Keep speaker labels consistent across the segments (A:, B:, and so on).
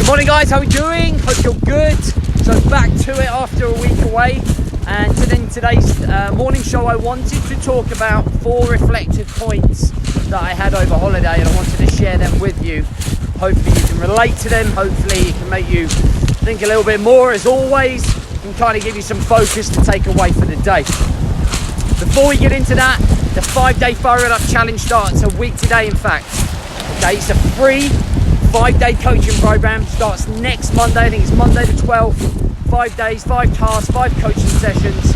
A: Morning guys, how are we doing? Hope you're good. So back to it after a week away, and in today's morning show I wanted to talk about 4 reflective points that I had over holiday, and I wanted to share them with you. Hopefully you can relate to them, hopefully it can make you think a little bit more as always, and kind of give you some focus to take away for the day. Before we get into that, the 5-day Fire It Up challenge starts a week today, in fact. Okay, it's a free 5-day coaching program, starts next Monday. I think it's Monday the 12th. 5 days, 5 tasks, 5 coaching sessions.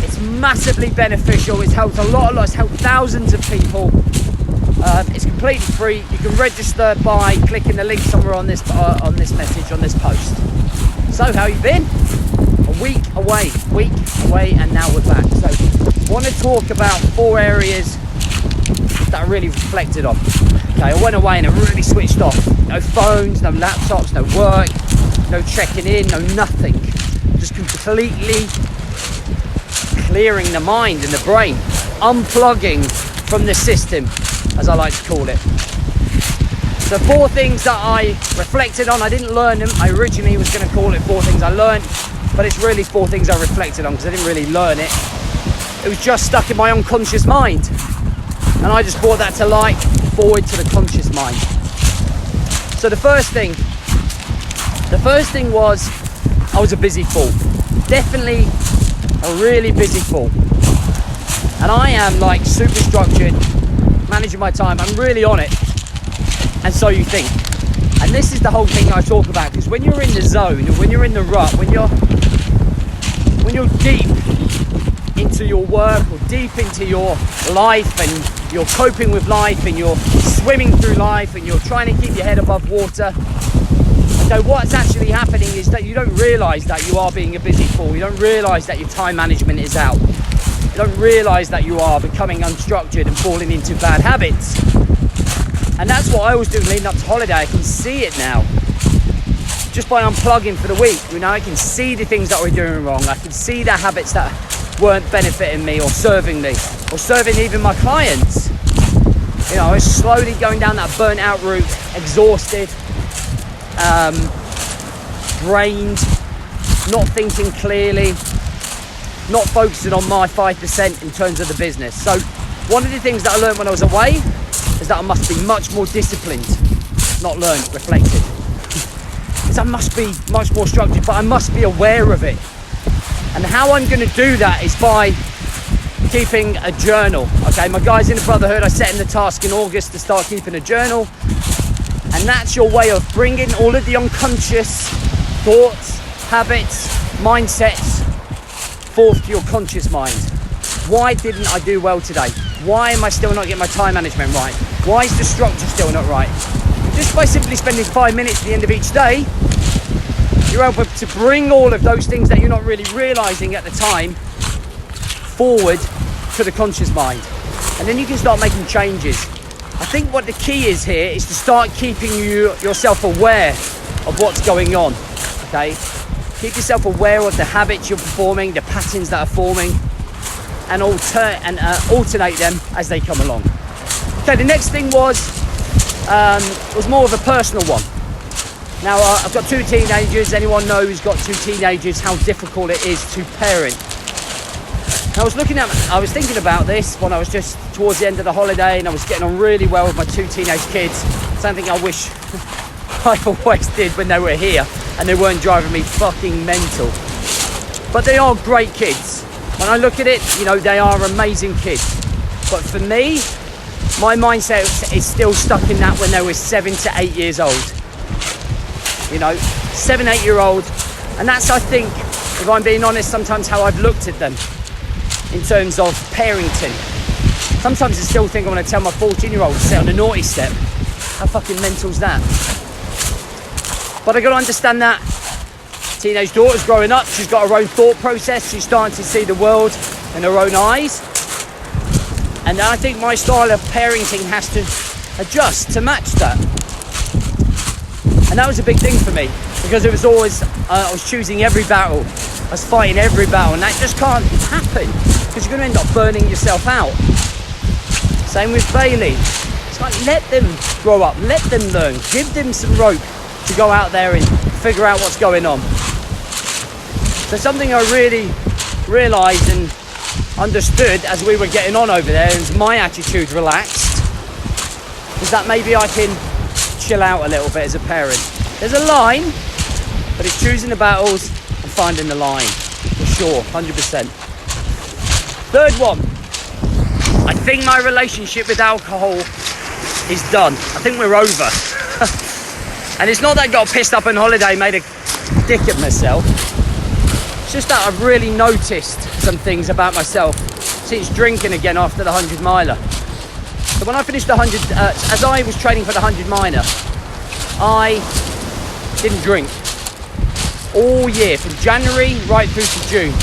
A: It's massively beneficial. It's helped a lot. It's helped thousands of people. It's completely free. You can register by clicking the link somewhere on this message, on this post. So how you been? A week away, and now we're back. So I want to talk about 4 areas that I really reflected on. Okay, I went away and I really switched off. No phones, no laptops, no work, no checking in, no nothing. Just completely clearing the mind and the brain, unplugging from the system, as I like to call it. So 4 things that I reflected on. I didn't learn them. I originally was going to call it 4 things I learned, but it's really 4 things I reflected on because I didn't really learn it. It was just stuck in my unconscious mind. And I just brought that to light, forward to the conscious mind. So the first thing was I was a busy fool. Definitely a really busy fool. And I am like super structured, managing my time. I'm really on it. And so you think. And this is the whole thing I talk about, because when you're in the zone, when you're in the rut, when you're deep into your work or deep into your life, and you're coping with life, and you're swimming through life, and you're trying to keep your head above water. So what's actually happening is that you don't realise that you are being a busy fool. You don't realise that your time management is out. You don't realise that you are becoming unstructured and falling into bad habits. And that's what I was doing leading up to holiday. I can see it now. Just by unplugging for the week, I can see the things that we're doing wrong. I can see the habits that weren't benefiting me or serving even my clients. I was slowly going down that burnt out route, exhausted, drained, not thinking clearly, not focusing on my 5% in terms of the business. So one of the things that I learned when I was away is that I must be much more disciplined, not learned, reflected. I must be much more structured, but I must be aware of it. And how I'm going to do that is by keeping a journal. Okay, my guys in the Brotherhood, I set in the task in August to start keeping a journal. And that's your way of bringing all of the unconscious thoughts, habits, mindsets forth to your conscious mind. Why didn't I do well today? Why am I still not getting my time management right? Why is the structure still not right? Just by simply spending 5 minutes at the end of each day, you're able to bring all of those things that you're not really realizing at the time forward to the conscious mind. And then you can start making changes. I think what the key is here is to start keeping yourself aware of what's going on. Okay? Keep yourself aware of the habits you're performing, the patterns that are forming, and alternate them as they come along. Okay, the next thing was more of a personal one. Now, I've got 2 teenagers. Anyone know who's got 2 teenagers how difficult it is to parent? And I was thinking about this when I was just towards the end of the holiday, and I was getting on really well with my 2 teenage kids. Something I wish I always did when they were here and they weren't driving me fucking mental. But they are great kids. When I look at it, they are amazing kids. But for me, my mindset is still stuck in that when they were 7 to 8 years old. 7, 8 year old. And that's, I think, if I'm being honest, sometimes how I've looked at them in terms of parenting. Sometimes I still think I want to tell my 14-year-old to sit on the naughty step. How fucking mental's that? But I got to understand that teenage daughter's growing up. She's got her own thought process. She's starting to see the world in her own eyes. And I think my style of parenting has to adjust to match that. And that was a big thing for me, because it was always, I was choosing every battle. I was fighting every battle, and that just can't happen, because you're going to end up burning yourself out. Same with Bailey. It's like, let them grow up, let them learn, give them some rope, to go out there and figure out what's going on. So something I really realised and understood as we were getting on over there, as my attitude relaxed, is that maybe I can chill out a little bit as a parent. There's a line, but it's choosing the battles and finding the line, for sure, 100%. Third one, I think my relationship with alcohol is done. I think we're over. And it's not that I got pissed up on holiday, made a dick of myself. It's just that I've really noticed some things about myself since drinking again after the 100 miler. So when I finished the 100, as I was training for the 100 miler, I didn't drink all year, from January right through to June.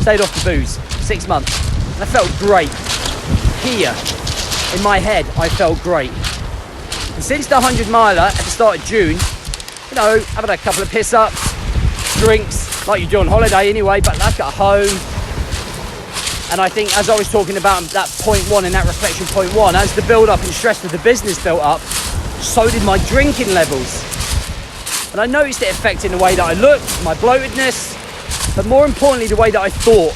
A: Stayed off the booze, 6 months. And I felt great. Here, in my head, I felt great. And since the 100 miler at the start of June, you know, I've had a couple of piss ups, drinks, like you do on holiday anyway, but I've got home. And I think, as I was talking about that point one and that reflection point one, as the build up and stress of the business built up, so did my drinking levels. And I noticed it affecting the way that I looked, my bloatedness, but more importantly, the way that I thought.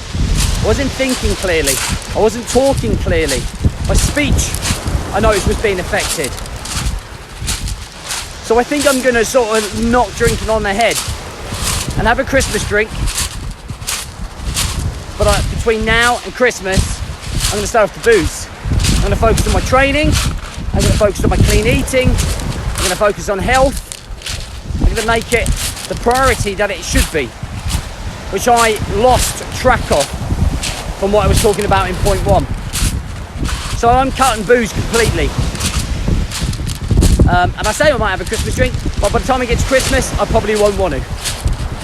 A: I wasn't thinking clearly. I wasn't talking clearly. My speech, I noticed, was being affected. So I think I'm gonna sort of knock drinking on the head and have a Christmas drink. But between now and Christmas, I'm going to stay off the booze. I'm going to focus on my training. I'm going to focus on my clean eating. I'm going to focus on health. I'm going to make it the priority that it should be, which I lost track of from what I was talking about in point one. So I'm cutting booze completely. And I say I might have a Christmas drink, but by the time it gets Christmas, I probably won't want to.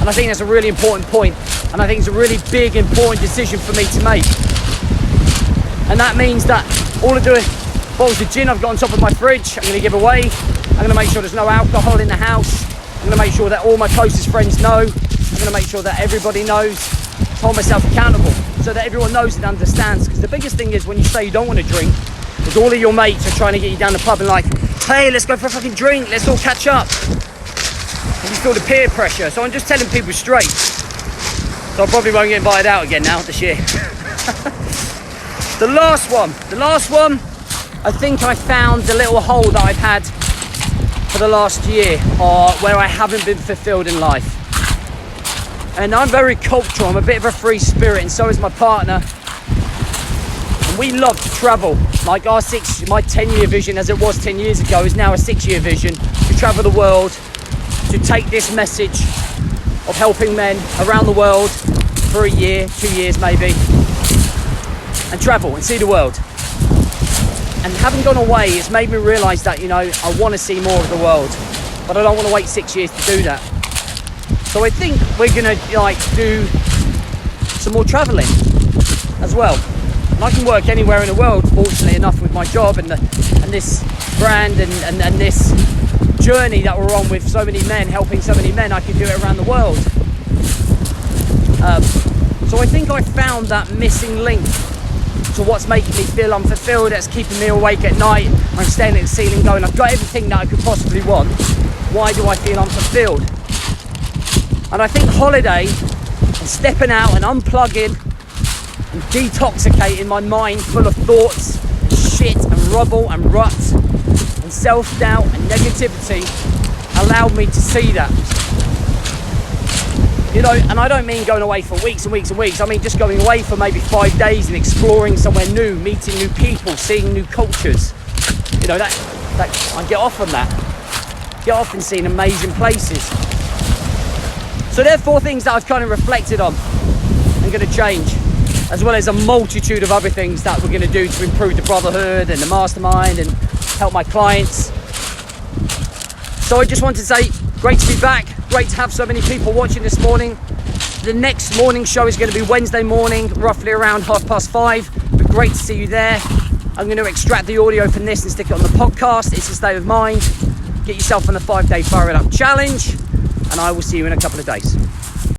A: And I think that's a really important point. And I think it's a really big, important decision for me to make. And that means that all of the bottles of gin I've got on top of my fridge, I'm going to give away. I'm going to make sure there's no alcohol in the house. I'm going to make sure that all my closest friends know. I'm going to make sure that everybody knows. Hold myself accountable so that everyone knows and understands. Because the biggest thing is when you say you don't want to drink, is all of your mates are trying to get you down the pub and like, hey, let's go for a fucking drink. Let's all catch up. And you feel the peer pressure. So I'm just telling people straight. So I probably won't get invited out again now this year. The last one, I think I found the little hole that I've had for the last year, or where I haven't been fulfilled in life. And I'm very cultural, I'm a bit of a free spirit, and so is my partner. And we love to travel. Like my 10-year vision, as it was 10 years ago, is now a 6-year vision, to travel the world, to take this message of helping men around the world for a year, 2 years maybe, and travel and see the world. And having gone away, it's made me realise that, you know, I want to see more of the world, but I don't want to wait 6 years to do that. So I think we're going to like do some more travelling as well. And I can work anywhere in the world, fortunately enough, with my job and this brand and this journey that we're on with so many men, helping so many men. I can do it around the world. So I think I found that missing link to what's making me feel unfulfilled, that's keeping me awake at night. I'm staring at the ceiling going, I've got everything that I could possibly want. Why do I feel unfulfilled? And I think holiday and stepping out and unplugging and detoxicating my mind full of thoughts and shit and rubble and rut and self-doubt and negativity allowed me to see that. You know, and I don't mean going away for weeks and weeks and weeks. I mean just going away for maybe 5 days and exploring somewhere new, meeting new people, seeing new cultures. You know, that I get off on that. Get off and seeing amazing places. So there are 4 things that I've kind of reflected on and going to change, as well as a multitude of other things that we're going to do to improve the brotherhood and the mastermind and help my clients. So I just want to say, great to be back. Great to have so many people watching this morning. The next morning show is going to be Wednesday morning, roughly around 5:30. But great to see you there. I'm going to extract the audio from this and stick it on the podcast. It's a state of mind. Get yourself on the 5-day Fire It Up challenge, and I will see you in a couple of days.